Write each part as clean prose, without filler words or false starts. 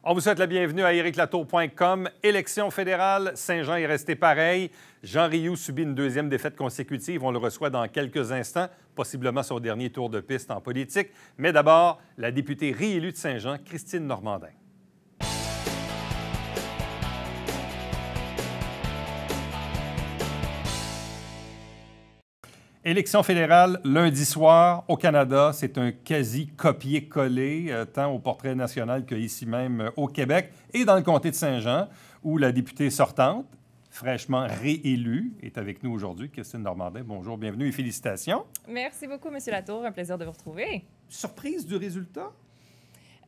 On vous souhaite la bienvenue à ériclatour.com. Élection fédérale, Saint-Jean est resté pareil. Jean Rioux subit une deuxième défaite consécutive. On le reçoit dans quelques instants, possiblement son dernier tour de piste en politique. Mais d'abord, la députée réélue de Saint-Jean, Christine Normandin. Élection fédérale, lundi soir, au Canada. C'est un quasi-copier-coller, tant au portrait national qu'ici même au Québec et dans le comté de Saint-Jean, où la députée sortante, fraîchement réélue, est avec nous aujourd'hui. Christine Normandin, bonjour, bienvenue et félicitations. Merci beaucoup, M. Latour. Un plaisir de vous retrouver. Surprise du résultat?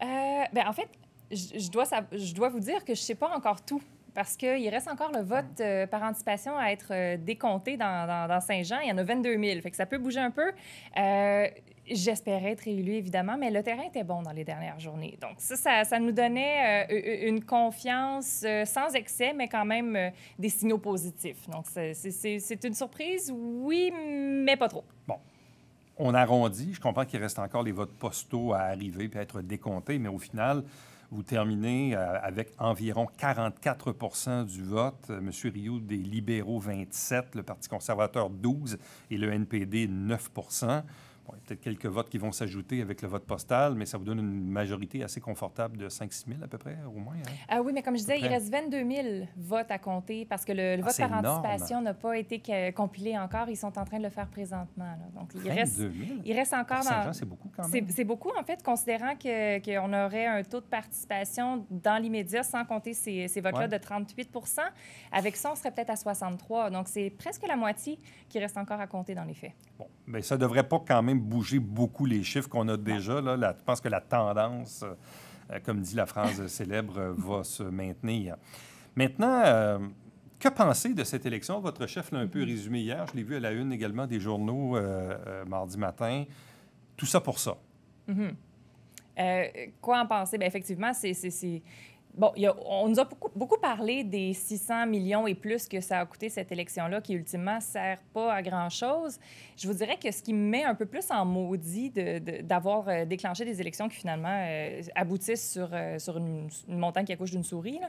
En fait, je dois vous dire que je ne sais pas encore tout. Parce qu'il reste encore le vote par anticipation à être décompté dans Saint-Jean. Il y en a 22 000, fait que ça peut bouger un peu. J'espérais être réélu, évidemment, mais le terrain était bon dans les dernières journées. Donc ça nous donnait une confiance sans excès, mais quand même des signaux positifs. Donc c'est une surprise, oui, mais pas trop. Bon. On arrondit. Je comprends qu'il reste encore les votes postaux à arriver puis à être décomptés, mais au final, vous terminez avec environ 44 du vote. M. Rioux, des libéraux, 27 le Parti conservateur, 12 et le NPD, 9 Bon, il y a peut-être quelques votes qui vont s'ajouter avec le vote postal, mais ça vous donne une majorité assez confortable de 5-6 000 à peu près, au moins. Hein? Oui, mais comme je disais, il reste 22 000 votes à compter parce que le vote par anticipation n'a pas été compilé encore. Ils sont en train de le faire présentement. Là. Donc, il reste encore... Saint-Jean, c'est beaucoup quand même. C'est beaucoup, en fait, considérant qu'on aurait un taux de participation dans l'immédiat, sans compter ces votes-là, de 38 Avec ça, on serait peut-être à 63 Donc, c'est presque la moitié qui reste encore à compter dans les faits. Bon, mais ça ne devrait pas quand même bouger beaucoup les chiffres qu'on a déjà. Là, je pense que la tendance, comme dit la phrase célèbre, va se maintenir. Maintenant, que penser de cette élection? Votre chef l'a un peu résumé hier. Je l'ai vu à la une également des journaux mardi matin. Tout ça pour ça. Quoi en penser? Bien, effectivement, Bon, on nous a beaucoup parlé des 600 millions et plus que ça a coûté cette élection-là, qui ultimement ne sert pas à grand-chose. Je vous dirais que ce qui me met un peu plus en maudit d'avoir déclenché des élections qui finalement aboutissent sur une montagne qui accouche d'une souris,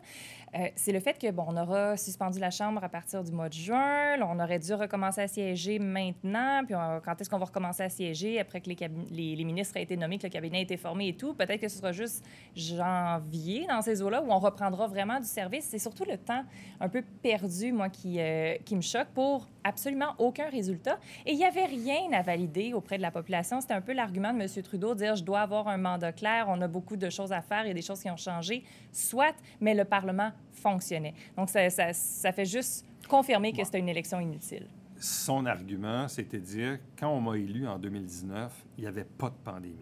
c'est le fait que, bon, on aura suspendu la Chambre à partir du mois de juin, là, on aurait dû recommencer à siéger maintenant, puis quand est-ce qu'on va recommencer à siéger après que les ministres aient été nommés, que le cabinet ait été formé et tout? Peut-être que ce sera juste janvier dans ces eaux-là où on reprendra vraiment du service. C'est surtout le temps un peu perdu, moi, qui me choque pour absolument aucun résultat. Et il n'y avait rien à valider auprès de la population. C'était un peu l'argument de M. Trudeau, dire « je dois avoir un mandat clair, on a beaucoup de choses à faire, il y a des choses qui ont changé ». Soit, mais le Parlement fonctionnait. Donc, ça fait juste confirmer que c'était une élection inutile. Son argument, c'était de dire, quand on m'a élu en 2019, il n'y avait pas de pandémie.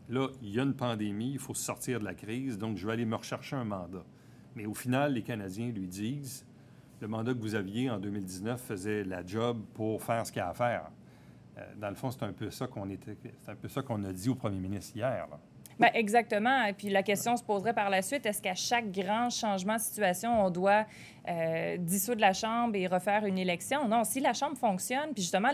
Là, il y a une pandémie, il faut sortir de la crise, donc je vais aller me rechercher un mandat. Mais au final, les Canadiens lui disent, le mandat que vous aviez en 2019 faisait la job pour faire ce qu'il y a à faire. Dans le fond, c'est un peu ça qu'on a dit au premier ministre hier, là. Bien, exactement. Et puis la question se poserait par la suite, est-ce qu'à chaque grand changement de situation, on doit dissoudre la Chambre et refaire une élection? Non, si la Chambre fonctionne, puis justement,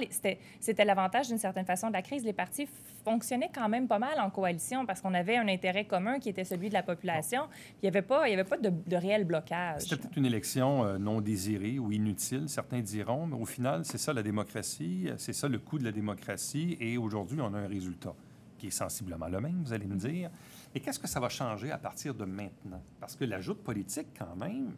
c'était l'avantage d'une certaine façon de la crise, les partis fonctionnaient quand même pas mal en coalition parce qu'on avait un intérêt commun qui était celui de la population. Il n'y avait pas de réel blocage. C'était peut-être une élection non désirée ou inutile, certains diront, mais au final, c'est ça la démocratie, c'est ça le coût de la démocratie, et aujourd'hui, on a un résultat qui est sensiblement le même, vous allez me dire. Et qu'est-ce que ça va changer à partir de maintenant? Parce que la joute politique, quand même,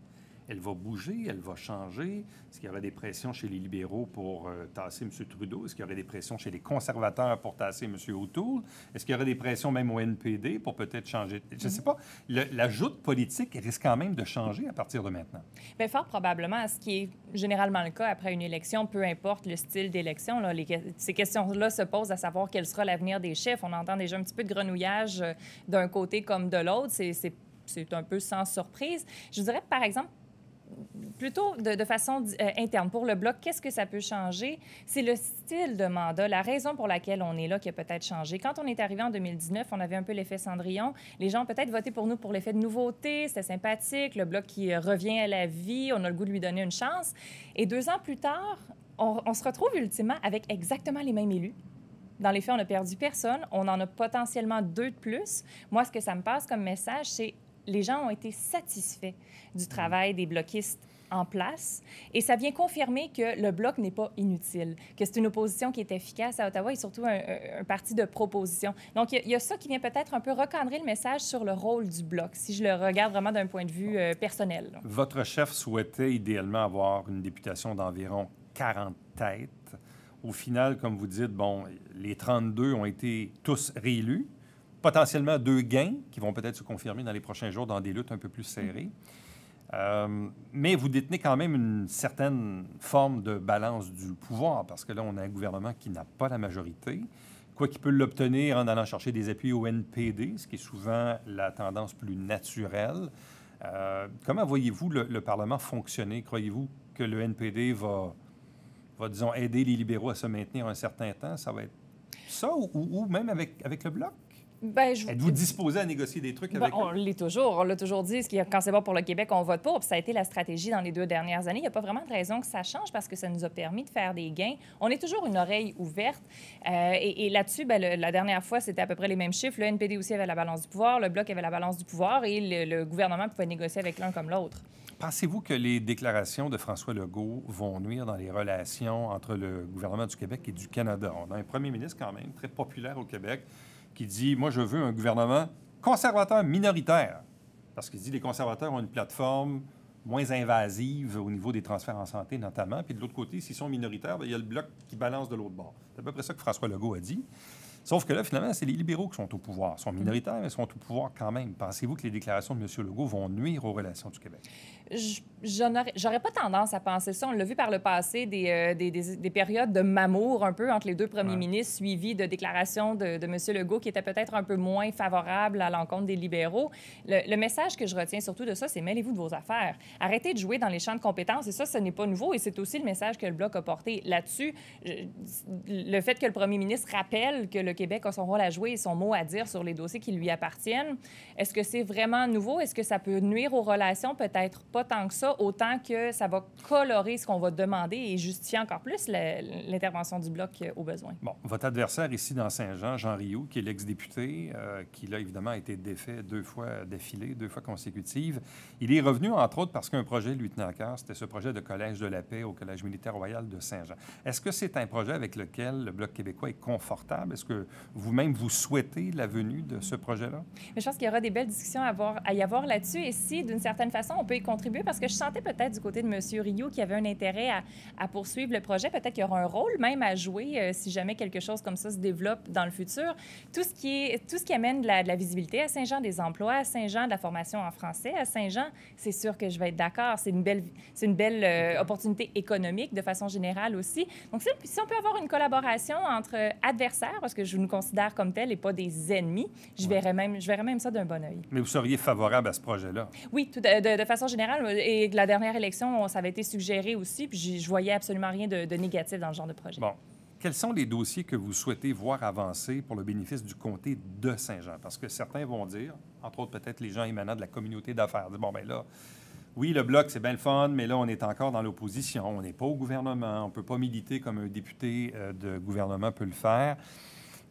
elle va bouger, elle va changer. Est-ce qu'il y aurait des pressions chez les libéraux pour tasser M. Trudeau? Est-ce qu'il y aurait des pressions chez les conservateurs pour tasser M. O'Toole? Est-ce qu'il y aurait des pressions même au NPD pour peut-être changer? Je ne sais pas. La joute politique risque quand même de changer à partir de maintenant. Bien, fort probablement, ce qui est généralement le cas après une élection, peu importe le style d'élection, là, ces questions-là se posent à savoir quel sera l'avenir des chefs. On entend déjà un petit peu de grenouillage d'un côté comme de l'autre. C'est un peu sans surprise. Je dirais, par exemple, plutôt de façon interne. Pour le Bloc, qu'est-ce que ça peut changer? C'est le style de mandat, la raison pour laquelle on est là qui a peut-être changé. Quand on est arrivé en 2019, on avait un peu l'effet Cendrillon. Les gens ont peut-être voté pour nous pour l'effet de nouveauté, c'était sympathique, le Bloc qui revient à la vie, on a le goût de lui donner une chance. Et 2 ans plus tard, on se retrouve ultimement avec exactement les mêmes élus, Dans les faits, on n'a perdu personne. On en a potentiellement 2 de plus. Moi, ce que ça me passe comme message, c'est les gens ont été satisfaits du travail des bloquistes en place. Et ça vient confirmer que le Bloc n'est pas inutile, que c'est une opposition qui est efficace à Ottawa et surtout un parti de proposition. Donc, il y a ça qui vient peut-être un peu recadrer le message sur le rôle du Bloc, si je le regarde vraiment d'un point de vue personnel. Votre chef souhaitait idéalement avoir une députation d'environ 40 têtes. Au final, comme vous dites, bon, les 32 ont été tous réélus, potentiellement 2 gains qui vont peut-être se confirmer dans les prochains jours dans des luttes un peu plus serrées. Mais vous détenez quand même une certaine forme de balance du pouvoir, parce que là, on a un gouvernement qui n'a pas la majorité, quoi qu'il peut l'obtenir en allant chercher des appuis au NPD, ce qui est souvent la tendance plus naturelle. Comment voyez-vous le Parlement fonctionner? Croyez-vous que le NPD va, disons, aider les libéraux à se maintenir un certain temps? Ça va être ça, ou même avec le Bloc? Ben, Êtes-vous disposé à négocier des trucs avec eux? On l'est toujours. On l'a toujours dit. Quand c'est bon pour le Québec, on vote pour. Puis ça a été la stratégie dans les 2 dernières années. Il n'y a pas vraiment de raison que ça change parce que ça nous a permis de faire des gains. On est toujours une oreille ouverte. Et là-dessus, ben, la dernière fois, c'était à peu près les mêmes chiffres. Le NPD aussi avait la balance du pouvoir. Le Bloc avait la balance du pouvoir. Et le gouvernement pouvait négocier avec l'un comme l'autre. Pensez-vous que les déclarations de François Legault vont nuire dans les relations entre le gouvernement du Québec et du Canada? On a un premier ministre quand même très populaire au Québec qui dit « Moi, je veux un gouvernement conservateur minoritaire. » Parce qu'il dit que les conservateurs ont une plateforme moins invasive au niveau des transferts en santé, notamment. Puis de l'autre côté, s'ils sont minoritaires, bien, il y a le Bloc qui balance de l'autre bord. C'est à peu près ça que François Legault a dit. Sauf que là, finalement, c'est les libéraux qui sont au pouvoir. Ils sont minoritaires, mais ils sont au pouvoir quand même. Pensez-vous que les déclarations de M. Legault vont nuire aux relations du Québec? J'aurais pas tendance à penser ça. On l'a vu par le passé, des périodes de mamour un peu entre les 2 premiers ministres, suivies de déclarations de M. Legault qui étaient peut-être un peu moins favorables à l'encontre des libéraux. Le message que je retiens surtout de ça, c'est mêlez-vous de vos affaires. Arrêtez de jouer dans les champs de compétences. Et ça, ce n'est pas nouveau. Et c'est aussi le message que le Bloc a porté là-dessus. Le fait que le premier ministre rappelle que le Québec a son rôle à jouer et son mot à dire sur les dossiers qui lui appartiennent, est-ce que c'est vraiment nouveau? Est-ce que ça peut nuire aux relations? Peut-être pas tant que ça, autant que ça va colorer ce qu'on va demander et justifier encore plus l'intervention du Bloc au besoin. Bon, votre adversaire ici dans Saint-Jean, Jean Rioux, qui est l'ex-député, qui là, évidemment, a été défait 2 fois d'affilée, 2 fois consécutives, il est revenu, entre autres, parce qu'un projet lui tenait à cœur, c'était ce projet de Collège de la paix au Collège militaire royal de Saint-Jean. Est-ce que c'est un projet avec lequel le Bloc québécois est confortable? Est-ce que vous-même, vous souhaitez la venue de ce projet-là? Mais je pense qu'il y aura des belles discussions à y avoir là-dessus. Et si, d'une certaine façon, on peut y contribuer, parce que je sentais peut-être du côté de M. Rioux qui avait un intérêt à poursuivre le projet, peut-être qu'il y aura un rôle même à jouer si jamais quelque chose comme ça se développe dans le futur. Tout ce qui amène de la visibilité à Saint-Jean, des emplois à Saint-Jean, de la formation en français à Saint-Jean, c'est sûr que je vais être d'accord. C'est une belle opportunité économique de façon générale aussi. Donc, si on peut avoir une collaboration entre adversaires, parce que je nous considère comme tels et pas des ennemis, je verrais même ça d'un bon œil. Mais vous seriez favorable à ce projet-là? Oui, de façon générale. Et la dernière élection, ça avait été suggéré aussi, puis je voyais absolument rien de négatif dans le genre de projet. Bon. Quels sont les dossiers que vous souhaitez voir avancer pour le bénéfice du comté de Saint-Jean? Parce que certains vont dire, entre autres peut-être les gens émanant de la communauté d'affaires, bon, bien là, oui, le Bloc, c'est bien le fun, mais là, on est encore dans l'opposition. On n'est pas au gouvernement. On ne peut pas militer comme un député de gouvernement peut le faire.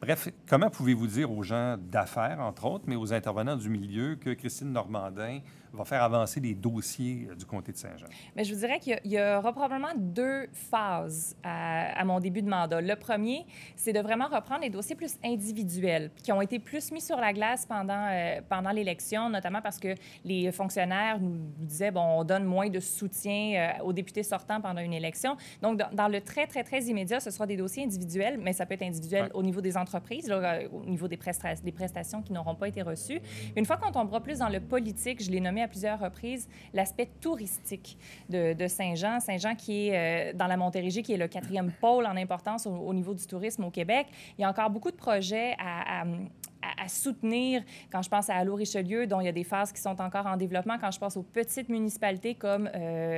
Bref, comment pouvez-vous dire aux gens d'affaires, entre autres, mais aux intervenants du milieu, que Christine Normandin va faire avancer les dossiers du comté de Saint-Jean? Mais je vous dirais qu'il y aura probablement 2 phases à mon début de mandat. Le premier, c'est de vraiment reprendre les dossiers plus individuels, qui ont été plus mis sur la glace pendant l'élection, notamment parce que les fonctionnaires nous disaient, bon, on donne moins de soutien aux députés sortants pendant une élection. Donc, dans le très, très, très immédiat, ce sera des dossiers individuels, mais ça peut être individuel au niveau des entreprises, là, au niveau des prestations qui n'auront pas été reçues. Une fois qu'on tombera plus dans le politique, je l'ai nommé à plusieurs reprises, l'aspect touristique de Saint-Jean. Saint-Jean qui est dans la Montérégie, qui est le 4e pôle en importance au niveau du tourisme au Québec. Il y a encore beaucoup de projets à soutenir. Quand je pense à Allô-Richelieu, dont il y a des phases qui sont encore en développement, quand je pense aux petites municipalités comme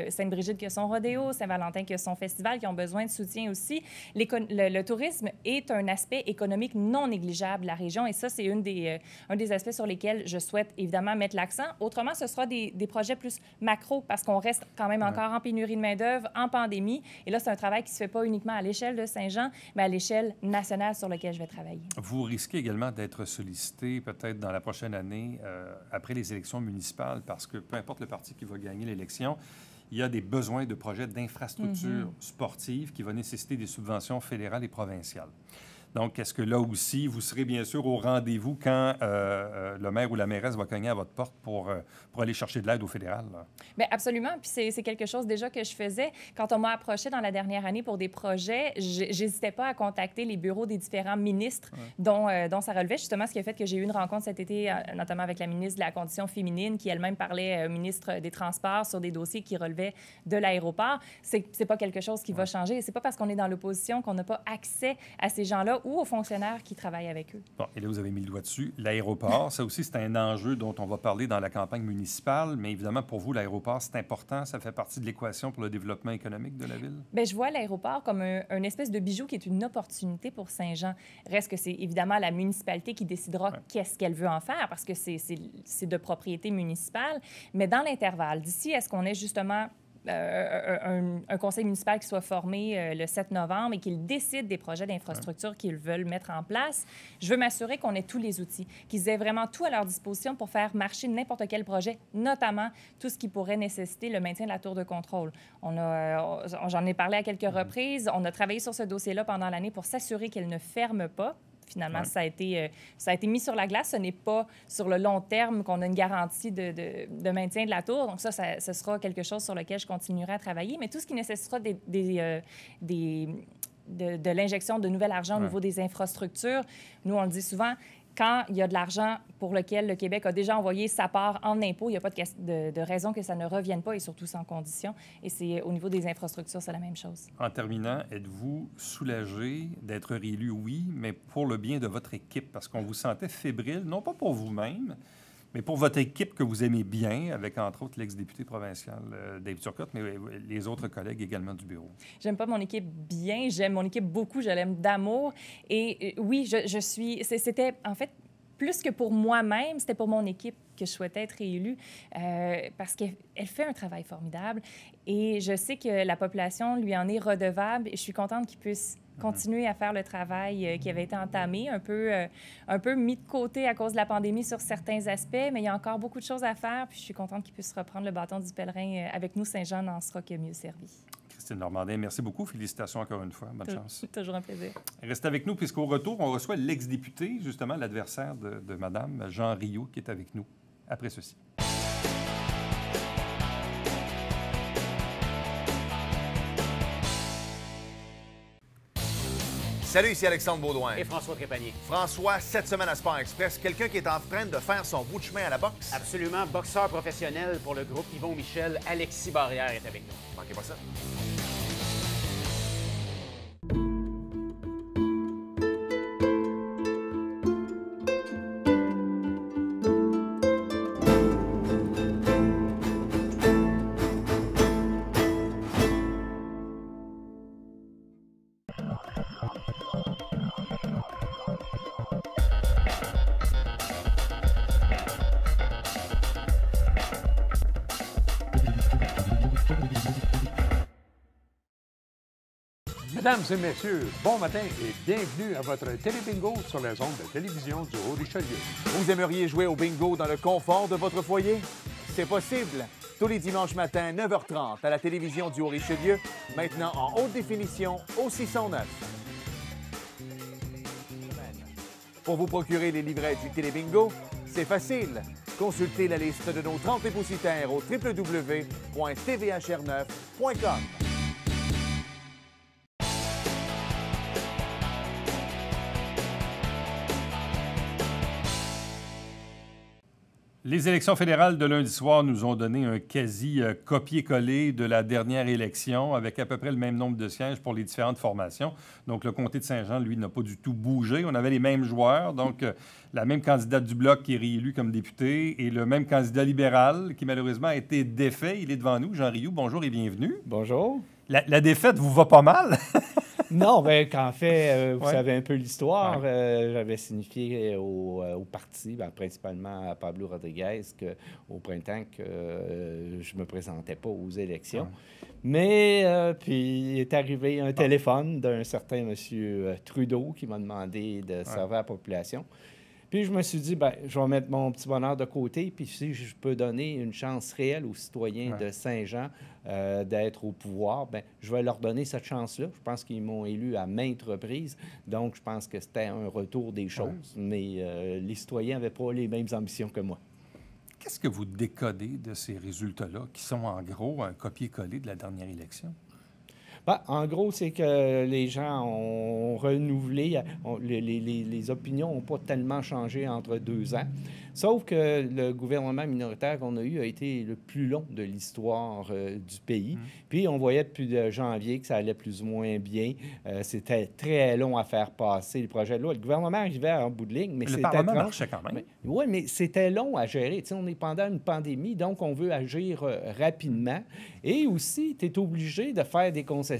Sainte-Brigitte qui a son rodéo, Saint-Valentin qui a son festival, qui ont besoin de soutien aussi, le tourisme est un aspect économique non négligeable de la région et ça, c'est un des aspects sur lesquels je souhaite évidemment mettre l'accent. Autrement, ce sera des projets plus macro parce qu'on reste quand même encore en pénurie de main-d'œuvre, en pandémie. Et là, c'est un travail qui ne se fait pas uniquement à l'échelle de Saint-Jean, mais à l'échelle nationale sur laquelle je vais travailler. Vous risquez également d'être sollicité peut-être dans la prochaine année, après les élections municipales, parce que peu importe le parti qui va gagner l'élection, il y a des besoins de projets d'infrastructures sportives qui vont nécessiter des subventions fédérales et provinciales. Donc, est-ce que là aussi, vous serez bien sûr au rendez-vous quand le maire ou la mairesse va cogner à votre porte pour aller chercher de l'aide au fédéral? Bien, absolument. Puis c'est quelque chose déjà que je faisais. Quand on m'a approché dans la dernière année pour des projets, j'hésitais pas à contacter les bureaux des différents ministres dont ça relevait. Justement, ce qui a fait que j'ai eu une rencontre cet été, notamment avec la ministre de la Condition féminine, qui elle-même parlait au ministre des Transports sur des dossiers qui relevaient de l'aéroport. C'est pas quelque chose qui va changer. C'est pas parce qu'on est dans l'opposition qu'on n'a pas accès à ces gens-là ou aux fonctionnaires qui travaillent avec eux. Bon, et là, vous avez mis le doigt dessus. L'aéroport, ça aussi, c'est un enjeu dont on va parler dans la campagne municipale, mais évidemment, pour vous, l'aéroport, c'est important, ça fait partie de l'équation pour le développement économique de la ville? Bien, je vois l'aéroport comme un espèce de bijou qui est une opportunité pour Saint-Jean. Reste que c'est évidemment la municipalité qui décidera qu'est-ce qu'elle veut en faire, parce que c'est de propriété municipale, mais dans l'intervalle, d'ici, est-ce qu'on est justement un conseil municipal qui soit formé le 7 novembre et qu'il décide des projets d'infrastructure qu'ils veulent mettre en place. Je veux m'assurer qu'on ait tous les outils, qu'ils aient vraiment tout à leur disposition pour faire marcher n'importe quel projet, notamment tout ce qui pourrait nécessiter le maintien de la tour de contrôle. J'en ai parlé à quelques reprises. On a travaillé sur ce dossier-là pendant l'année pour s'assurer qu'elle ne ferme pas. Finalement, ça a été mis sur la glace. Ce n'est pas sur le long terme qu'on a une garantie de maintien de la tour. Donc ça, ce sera quelque chose sur lequel je continuerai à travailler. Mais tout ce qui nécessitera de l'injection de nouvel argent au niveau des infrastructures, nous, on le dit souvent, quand il y a de l'argent pour lequel le Québec a déjà envoyé sa part en impôts, il n'y a pas de raison que ça ne revienne pas, et surtout sans condition. Et c'est au niveau des infrastructures, c'est la même chose. En terminant, êtes-vous soulagé d'être réélu? Oui, mais pour le bien de votre équipe, parce qu'on vous sentait fébrile, non pas pour vous-même, mais pour votre équipe que vous aimez bien, avec entre autres l'ex-député provincial Dave Turcotte, mais les autres collègues également du bureau. J'aime pas mon équipe bien, j'aime mon équipe beaucoup, je l'aime d'amour. Et oui, c'était en fait plus que pour moi-même, c'était pour mon équipe que je souhaitais être réélue parce qu'elle fait un travail formidable et je sais que la population lui en est redevable et je suis contente qu'il puisse continuer à faire le travail qui avait été entamé, un peu mis de côté à cause de la pandémie sur certains aspects, mais il y a encore beaucoup de choses à faire. Puis je suis contente qu'il puisse reprendre le bâton du pèlerin avec nous. Saint-Jean n'en sera que mieux servi. Christine Normandin, merci beaucoup. Félicitations encore une fois. Bonne chance. Toujours un plaisir. Restez avec nous, puisqu'au retour, on reçoit l'ex-député, justement l'adversaire de Madame Jean Rio, qui est avec nous après ceci. Salut, ici Alexandre Baudouin. Et François Trépanier. François, cette semaine à Sport Express, quelqu'un qui est en train de faire son bout de chemin à la boxe. Absolument, boxeur professionnel pour le groupe Yvon Michel, Alexis Barrière est avec nous. Manquez pas ça. Mesdames et messieurs, bon matin et bienvenue à votre télébingo sur les ondes de télévision du Haut-Richelieu. Vous aimeriez jouer au bingo dans le confort de votre foyer? C'est possible. Tous les dimanches matins, 9h30, à la télévision du Haut-Richelieu, maintenant en haute définition au 609. Pour vous procurer les livrets du télébingo, c'est facile. Consultez la liste de nos 30 dépositaires au www.tvhr9.com. Les élections fédérales de lundi soir nous ont donné un quasi copier-coller de la dernière élection avec à peu près le même nombre de sièges pour les différentes formations. Donc, le comté de Saint-Jean, lui, n'a pas du tout bougé. On avait les mêmes joueurs. Donc, la même candidate du Bloc qui est réélue comme députée et le même candidat libéral qui, malheureusement, a été défait. Il est devant nous. Jean Rioux, bonjour et bienvenue. Bonjour. La défaite vous va pas mal? Non, bien qu'en fait, vous Ouais. savez un peu l'histoire. Ouais. J'avais signifié au parti, principalement à Pablo Rodriguez, qu'au printemps, que je ne me présentais pas aux élections. Ouais. Mais puis est arrivé un téléphone d'un certain M. Trudeau qui m'a demandé de servir la population. Puis je me suis dit, bien, je vais mettre mon petit bonheur de côté, puis si je peux donner une chance réelle aux citoyens de Saint-Jean d'être au pouvoir, bien, je vais leur donner cette chance-là. Je pense qu'ils m'ont élu à maintes reprises, donc je pense que c'était un retour des choses, mais les citoyens n'avaient pas les mêmes ambitions que moi. Qu'est-ce que vous décodez de ces résultats-là qui sont en gros un copier-coller de la dernière élection? Ben, en gros, c'est que les gens ont renouvelé, les opinions n'ont pas tellement changé entre 2 ans. Sauf que le gouvernement minoritaire qu'on a eu a été le plus long de l'histoire du pays. Puis on voyait depuis janvier que ça allait plus ou moins bien. C'était très long à faire passer les projets de loi. Le gouvernement arrivait en bout de ligne, mais Le c'était Parlement long. marchait quand même. Oui, mais c'était long à gérer. Tu sais, on est pendant une pandémie, donc on veut agir rapidement. Et aussi, tu es obligé de faire des concessions.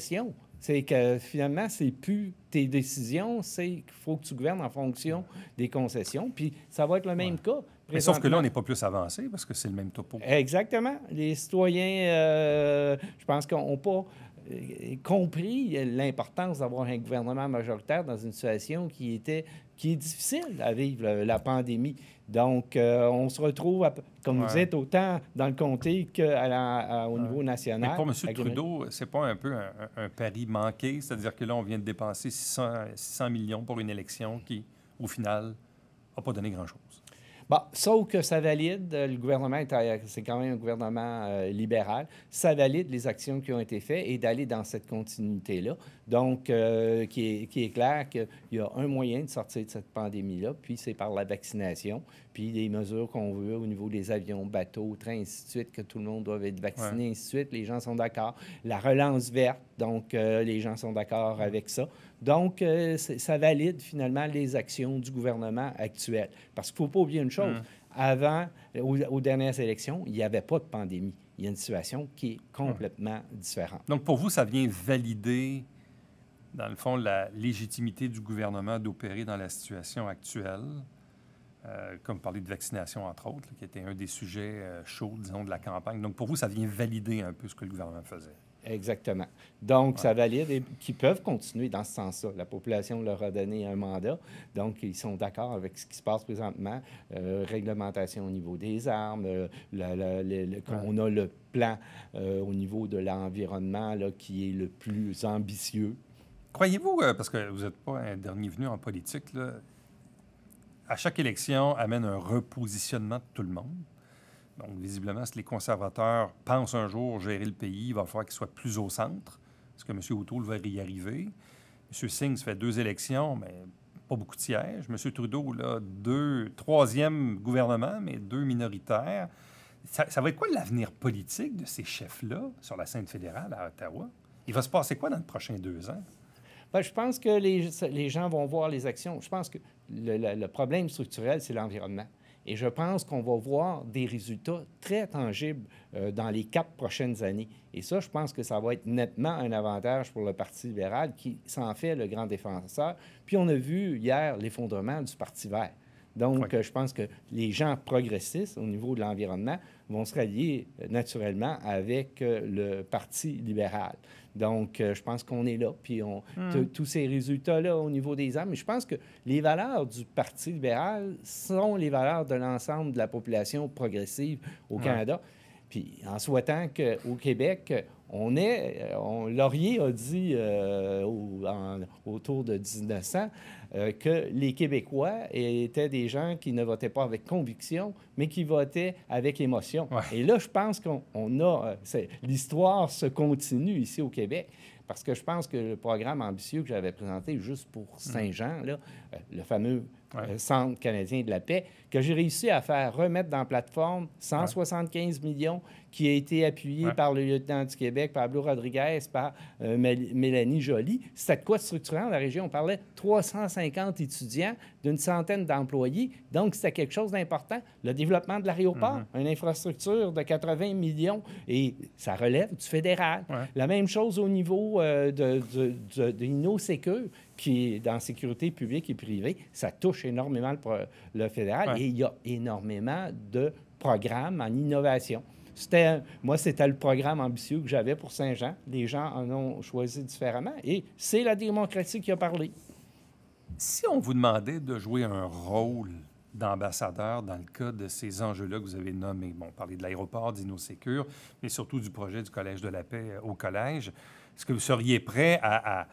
C'est que finalement, c'est plus tes décisions, c'est qu'il faut que tu gouvernes en fonction des concessions. Puis ça va être le même cas. Mais sauf que là, on n'est pas plus avancé parce que c'est le même topo. Exactement. Les citoyens, je pense qu'ils n'ont pas compris l'importance d'avoir un gouvernement majoritaire dans une situation qui est difficile à vivre, la pandémie. Donc, on se retrouve, comme vous dites, autant dans le comté qu'au niveau national. Mais pour M. Trudeau, c'est pas un peu un pari manqué? C'est-à-dire que là, on vient de dépenser 600 millions pour une élection qui, au final, n'a pas donné grand-chose. Bon, sauf que ça valide, le gouvernement, c'est quand même un gouvernement libéral, ça valide les actions qui ont été faites et d'aller dans cette continuité-là. Donc, qui est clair qu'il y a un moyen de sortir de cette pandémie-là, puis c'est par la vaccination, puis les mesures qu'on veut au niveau des avions, bateaux, trains, ainsi de suite, que tout le monde doit être vacciné, ainsi de suite. Les gens sont d'accord. La relance verte, donc les gens sont d'accord avec ça. Donc, ça valide finalement les actions du gouvernement actuel. Parce qu'il ne faut pas oublier une chose. Avant, aux dernières élections, il n'y avait pas de pandémie. Il y a une situation qui est complètement différente. Donc, pour vous, ça vient valider, dans le fond, la légitimité du gouvernement d'opérer dans la situation actuelle, comme parler de vaccination, entre autres, là, qui était un des sujets chauds, disons, de la campagne. Donc, pour vous, ça vient valider un peu ce que le gouvernement faisait. Exactement. Donc, ça valide et qu'ils peuvent continuer dans ce sens-là. La population leur a donné un mandat, donc ils sont d'accord avec ce qui se passe présentement. Réglementation au niveau des armes, on a le plan au niveau de l'environnement là, qui est le plus ambitieux. Croyez-vous, parce que vous n'êtes pas un dernier venu en politique, là, à chaque élection amène un repositionnement de tout le monde? Donc, visiblement, si les conservateurs pensent un jour gérer le pays, il va falloir qu'ils soient plus au centre. Est-ce que M. O'Toole va y arriver? M. Singh, ça fait 2 élections, mais pas beaucoup de sièges. M. Trudeau, là, 3e gouvernement, mais 2 minoritaires. Ça va être quoi l'avenir politique de ces chefs-là sur la scène fédérale à Ottawa? Il va se passer quoi dans les prochains 2 ans? Bien, je pense que les gens vont voir les actions. Je pense que le problème structurel, c'est l'environnement. Et je pense qu'on va voir des résultats très tangibles dans les 4 prochaines années. Et ça, je pense que ça va être nettement un avantage pour le Parti libéral qui s'en fait le grand défenseur. Puis on a vu hier l'effondrement du Parti vert. Donc, je pense que les gens progressistes au niveau de l'environnement vont se rallier naturellement avec le Parti libéral. Donc, je pense qu'on est là. Puis, tous ces résultats-là au niveau des armes. Mais je pense que les valeurs du Parti libéral sont les valeurs de l'ensemble de la population progressive au Canada. Puis, en souhaitant qu'au Québec, Laurier a dit autour de 1900 que les Québécois étaient des gens qui ne votaient pas avec conviction, mais qui votaient avec émotion. Et là, je pense l'histoire se continue ici au Québec. Parce que je pense que le programme ambitieux que j'avais présenté juste pour Saint-Jean, là, le fameux Centre canadien de la paix, que j'ai réussi à faire remettre dans la plateforme 175 millions, qui a été appuyé par le lieutenant du Québec, Pablo Rodriguez, par Mélanie Joly. C'était de quoi de structurant dans la région? On parlait de 350 étudiants, d'une centaine d'employés. Donc, c'était quelque chose d'important. Le développement de l'aéroport, une infrastructure de 80 millions, et ça relève du fédéral. La même chose au niveau de InnoSécure, qui est dans la sécurité publique et privée. Ça touche énormément le fédéral et il y a énormément de programmes en innovation. Moi, c'était le programme ambitieux que j'avais pour Saint-Jean. Les gens en ont choisi différemment et c'est la démocratie qui a parlé. Si on vous demandait de jouer un rôle d'ambassadeur dans le cas de ces enjeux-là que vous avez nommés, bon, parler de l'aéroport, d'InnoSécure, mais surtout du projet du Collège de la paix au collège, est-ce que vous seriez prêt à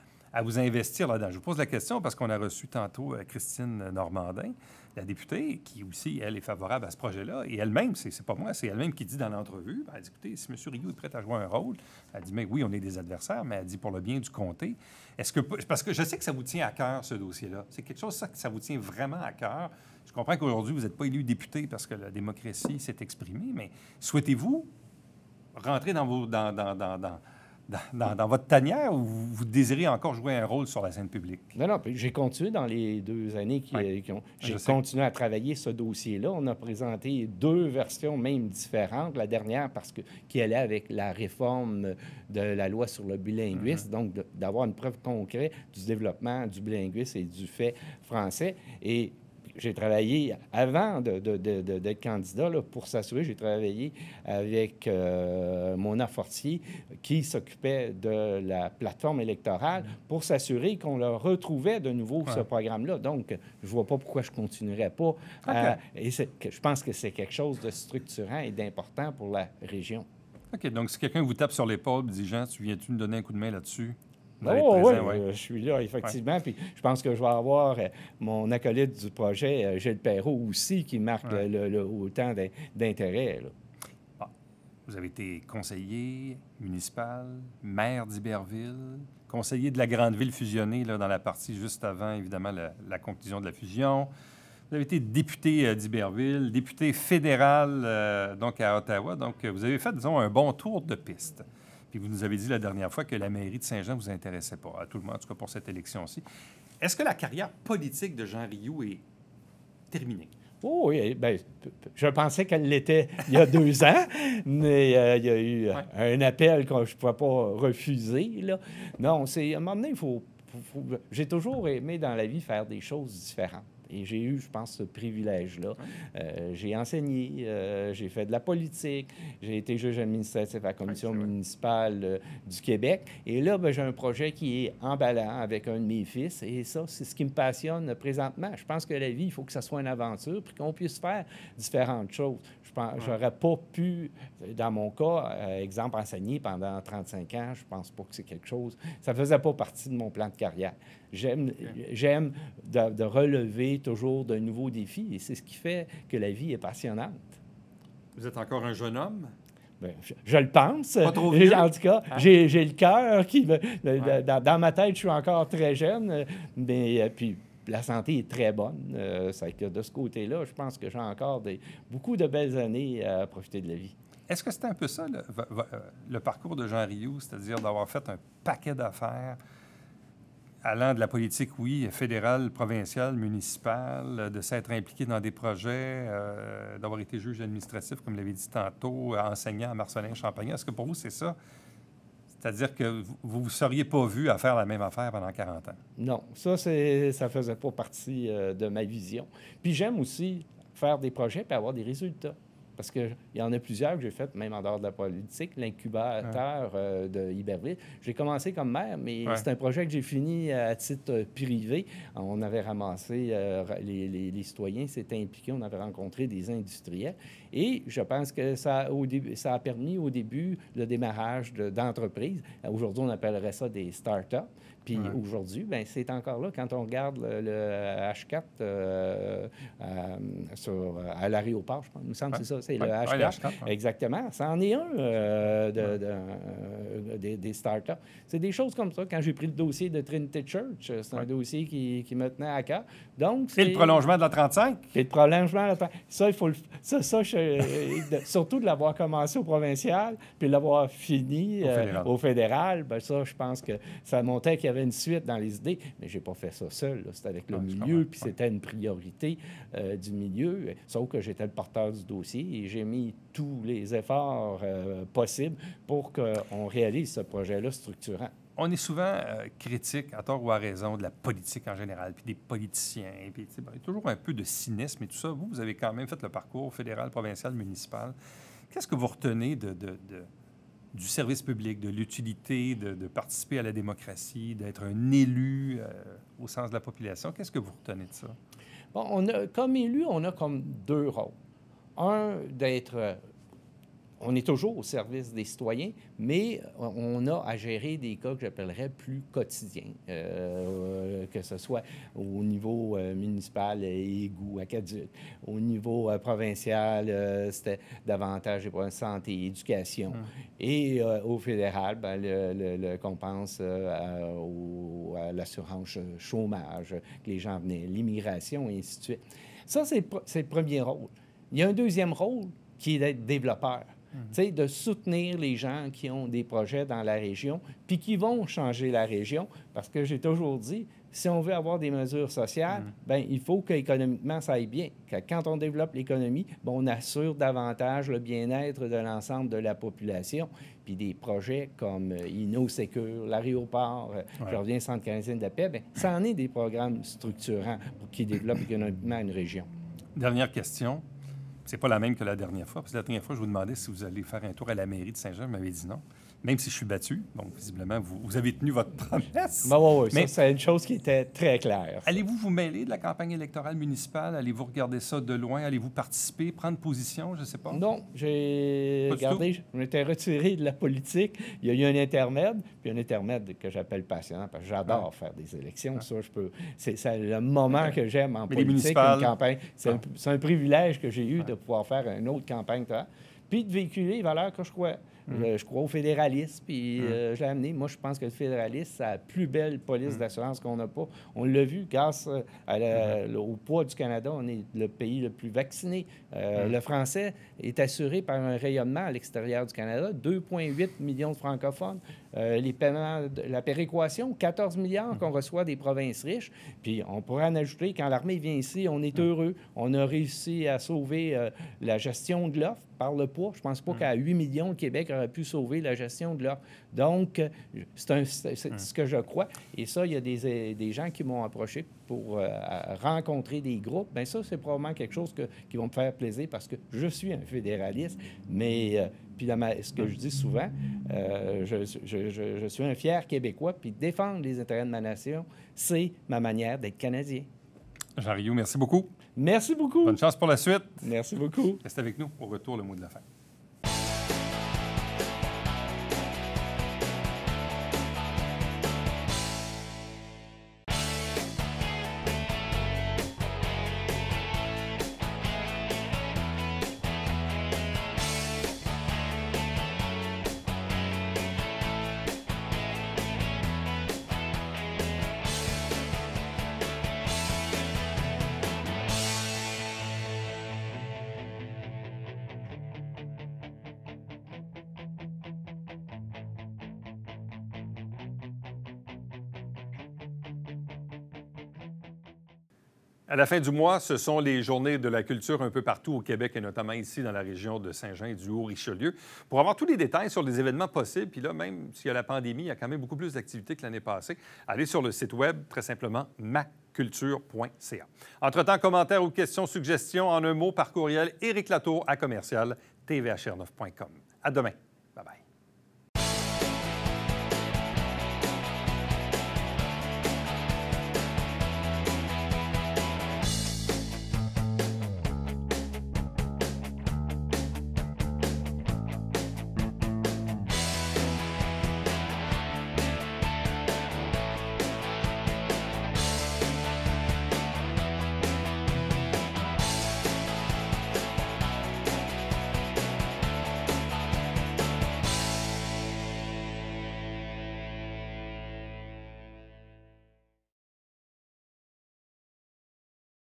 vous investir là-dedans? Je vous pose la question parce qu'on a reçu tantôt Christine Normandin, la députée, qui aussi, elle, est favorable à ce projet-là. Et elle-même, c'est pas moi, c'est elle-même qui dit dans l'entrevue, elle dit, écoutez, si M. Rioux est prêt à jouer un rôle, elle dit, mais oui, on est des adversaires, mais elle dit pour le bien du comté. Parce que je sais que ça vous tient à cœur, ce dossier-là. C'est quelque chose, ça, que ça vous tient vraiment à cœur. Je comprends qu'aujourd'hui, vous n'êtes pas élu député parce que la démocratie s'est exprimée, mais souhaitez-vous rentrer dans votre tanière ou vous désirez encore jouer un rôle sur la scène publique? Non, puis j'ai continué dans les 2 années j'ai continué à travailler ce dossier-là. On a présenté 2 versions même différentes. La dernière, qui allait avec la réforme de la loi sur le bilinguisme, donc d'avoir une preuve concrète du développement du bilinguisme et du fait français. Et j'ai travaillé, avant d'être candidat, là, pour s'assurer, j'ai travaillé avec Mona Fortier, qui s'occupait de la plateforme électorale, pour s'assurer qu'on leur retrouvait de nouveau ce programme-là. Donc, je ne vois pas pourquoi je ne continuerais pas. Et je pense que c'est quelque chose de structurant et d'important pour la région. OK. Donc, si quelqu'un vous tape sur l'épaule et dit, Jean, viens-tu me donner un coup de main là-dessus? Je suis là, effectivement. Puis je pense que je vais avoir mon acolyte du projet, Gilles Perrault, aussi, qui marque autant d'intérêt. Bon. Vous avez été conseiller municipal, maire d'Iberville, conseiller de la grande ville fusionnée là, dans la partie juste avant, évidemment, la conclusion de la fusion. Vous avez été député d'Iberville, député fédéral donc à Ottawa. Donc, vous avez fait, disons, un bon tour de piste. Puis vous nous avez dit la dernière fois que la mairie de Saint-Jean ne vous intéressait pas, à tout le monde, en tout cas pour cette élection-ci. Est-ce que la carrière politique de Jean Rioux est terminée? Oh oui, bien, je pensais qu'elle l'était il y a 2 ans, mais il y a eu un appel que je ne pouvais pas refuser. Là. Non, à un moment donné, j'ai toujours aimé dans la vie faire des choses différentes. Et j'ai eu, je pense, ce privilège-là. J'ai enseigné, j'ai fait de la politique, j'ai été juge administratif à la commission municipale du Québec. Et là, j'ai un projet qui est emballant avec un de mes fils. Et ça, c'est ce qui me passionne présentement. Je pense que la vie, il faut que ça soit une aventure puis qu'on puisse faire différentes choses. J'aurais pas pu, dans mon cas, exemple, enseigner pendant 35 ans. Je pense pas que c'est quelque chose... Ça faisait pas partie de mon plan de carrière. J'aime de relever toujours de nouveaux défis et c'est ce qui fait que la vie est passionnante. Vous êtes encore un jeune homme? Bien, je le pense. Pas trop vieux. En tout cas, j'ai le cœur qui... Dans ma tête, je suis encore très jeune, mais puis la santé est très bonne. C'est que de ce côté-là, je pense que j'ai encore beaucoup de belles années à profiter de la vie. Est-ce que c'était un peu ça, le parcours de Jean Rioux, c'est-à-dire d'avoir fait un paquet d'affaires allant de la politique, oui, fédérale, provinciale, municipale, de s'être impliqué dans des projets, d'avoir été juge administratif, comme l'avez dit tantôt, enseignant à Marcelin-Champagnat. Est-ce que pour vous, c'est ça? C'est-à-dire que vous ne vous seriez pas vu à faire la même affaire pendant 40 ans? Non, ça ne faisait pas partie de ma vision. Puis j'aime aussi faire des projets et avoir des résultats. Parce qu'il y en a plusieurs que j'ai fait, même en dehors de la politique. L'incubateur de Iberville. J'ai commencé comme maire, mais c'est un projet que j'ai fini à titre privé. On avait ramassé, les citoyens s'étaient impliqués, on avait rencontré des industriels. Et je pense que ça a permis au début le démarrage d'entreprises. Aujourd'hui, on appellerait ça des start-up. Puis aujourd'hui, bien, c'est encore là. Quand on regarde le H4 à l'aéroport, je pense, il me semble que c'est ça, c'est le H4. Le H4 Exactement. C'en est un des startups. C'est des choses comme ça. Quand j'ai pris le dossier de Trinity Church, c'est un dossier qui me tenait à cœur. Donc, et le prolongement de la 35? Et le prolongement de la 35. Ça, il faut surtout de l'avoir commencé au provincial, puis de l'avoir fini au fédéral. Bien, ça, je pense que ça montait qu'il y avait une suite dans les idées, mais je n'ai pas fait ça seul. C'était avec le milieu, puis c'était une priorité du milieu. Sauf que j'étais le porteur du dossier et j'ai mis tous les efforts possibles pour qu'on réalise ce projet-là structurant. On est souvent critique, à tort ou à raison, de la politique en général, puis des politiciens. Puis, il y a toujours un peu de cynisme et tout ça. Vous avez quand même fait le parcours fédéral, provincial, municipal. Qu'est-ce que vous retenez du service public, de l'utilité de participer à la démocratie, d'être un élu au sens de la population? Qu'est-ce que vous retenez de ça? Bon, comme élu, on a comme deux rôles. Un, d'être... on est toujours au service des citoyens, mais on a à gérer des cas que j'appellerais plus quotidiens, que ce soit au niveau municipal, égout, aqueduc, au niveau provincial, c'était davantage les problèmes de santé, éducation, et au fédéral, bien, qu'on pense à l'assurance chômage, que les gens venaient, l'immigration, et ainsi de suite. Ça, c'est le premier rôle. Il y a un deuxième rôle qui est d'être développeur. Tu sais, de soutenir les gens qui ont des projets dans la région, puis qui vont changer la région, parce que j'ai toujours dit, si on veut avoir des mesures sociales, bien, il faut qu'économiquement, ça aille bien. Que quand on développe l'économie, bien, on assure davantage le bien-être de l'ensemble de la population. Puis des projets comme InnoSecure, l'aéroport, je reviens au Centre canadien de la paix, bien, ça en est des programmes structurants pour qui développent économiquement une région. Dernière question. C'est pas la même que la dernière fois. Parce que la dernière fois, je vous demandais si vous allez faire un tour à la mairie de Saint-Jean. Vous m'avez dit non. Même si je suis battu. Donc, visiblement, vous avez tenu votre promesse. Ben oui, mais ça, c'est une chose qui était très claire. Allez-vous vous mêler de la campagne électorale municipale? Allez-vous regarder ça de loin? Allez-vous participer, prendre position? Je ne sais pas. Non, j'ai regardé, je m'étais retiré de la politique. Il y a eu un intermède, puis un intermède que j'appelle passionnant, parce que j'adore faire des élections. Ça, je peux. C'est le moment que j'aime en politique, une campagne. C'est un privilège que j'ai eu de pouvoir faire une autre campagne, puis de véhiculer les valeurs que je crois. Je crois au fédéralisme, puis je l'ai amené. Moi, je pense que le fédéralisme, c'est la plus belle police d'assurance qu'on n'a pas. On l'a vu, grâce au poids du Canada, on est le pays le plus vacciné. Le français est assuré par un rayonnement à l'extérieur du Canada, 2,8 millions de francophones. Les paiements, la péréquation, 14 milliards qu'on reçoit des provinces riches. Puis on pourrait en ajouter, quand l'armée vient ici, on est heureux. On a réussi à sauver la gestion de l'offre par le poids. Je ne pense pas qu'à 8 millions, le Québec aurait pu sauver la gestion de l'offre. Donc, c'est ce que je crois. Et ça, il y a des gens qui m'ont approché pour rencontrer des groupes. Bien, ça, c'est probablement quelque chose qui va me faire plaisir parce que je suis un fédéraliste. Mais, puis ce que je dis souvent, je suis un fier Québécois, puis défendre les intérêts de ma nation, c'est ma manière d'être Canadien. Jean Rioux, merci beaucoup. Merci beaucoup. Bonne chance pour la suite. Merci beaucoup. Restez avec nous. Au retour, le mot de la fin. À la fin du mois, ce sont les journées de la culture un peu partout au Québec et notamment ici dans la région de Saint-Jean et du Haut-Richelieu. Pour avoir tous les détails sur les événements possibles, puis là, même s'il y a la pandémie, il y a quand même beaucoup plus d'activités que l'année passée, allez sur le site web, très simplement, maculture.ca. Entre-temps, commentaires ou questions, suggestions, en un mot, par courriel, Éric Latour à commercial tvhr9.com. À demain.